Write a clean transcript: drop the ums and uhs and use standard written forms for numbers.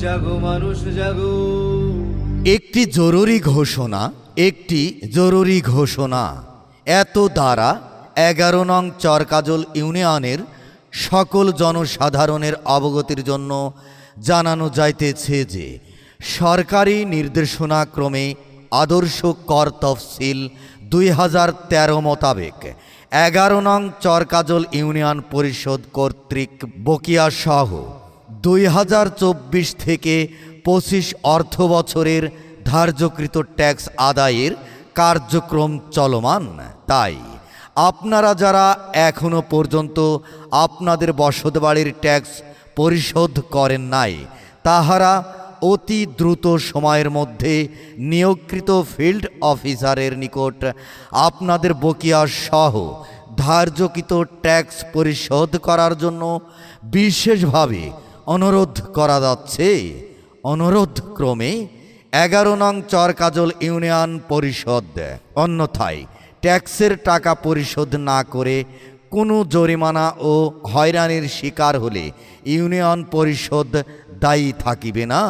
জাগো মানুষ জাগো। একটি জরুরি ঘোষণা। এত দ্বারা 11 নং চরকাজল ইউনিয়নের সকল জনসাধারণের অবগতির জন্য জানানো যাইতেছে যে সরকারি নির্দেশনা ক্রমে আদর্শ কর তফসিল 2013 মোতাবেক 11 নং চরকাজল ইউনিয়ন পরিষদ কর্তৃক বকেয়া সহ 2024 থেকে 25 অর্থ বছরের ধার্যকৃত ট্যাক্স আদায়ের কার্যক্রম চলমান। তাই আপনারা যারা এখনো পর্যন্ত আপনাদের বসতবাড়ির ট্যাক্স পরিশোধ করেন নাই, তাহারা অতি দ্রুত সময়ের মধ্যে নিয়োগকৃত ফিল্ড অফিসারের নিকট আপনাদের বকেয়া সহ ধার্যকৃত ট্যাক্স পরিশোধ করার জন্য বিশেষভাবে অনুরোধ করা যাচ্ছে। অনুরোধ ক্রমে 11 নং চরকাজল ইউনিয়ন পরিষদ। অন্যথায় ট্যাক্সের টাকা পরিশোধ না করে কোনো জরিমানা ও হয়রানির শিকার হলে ইউনিয়ন পরিষদ দায়ী থাকিবে না।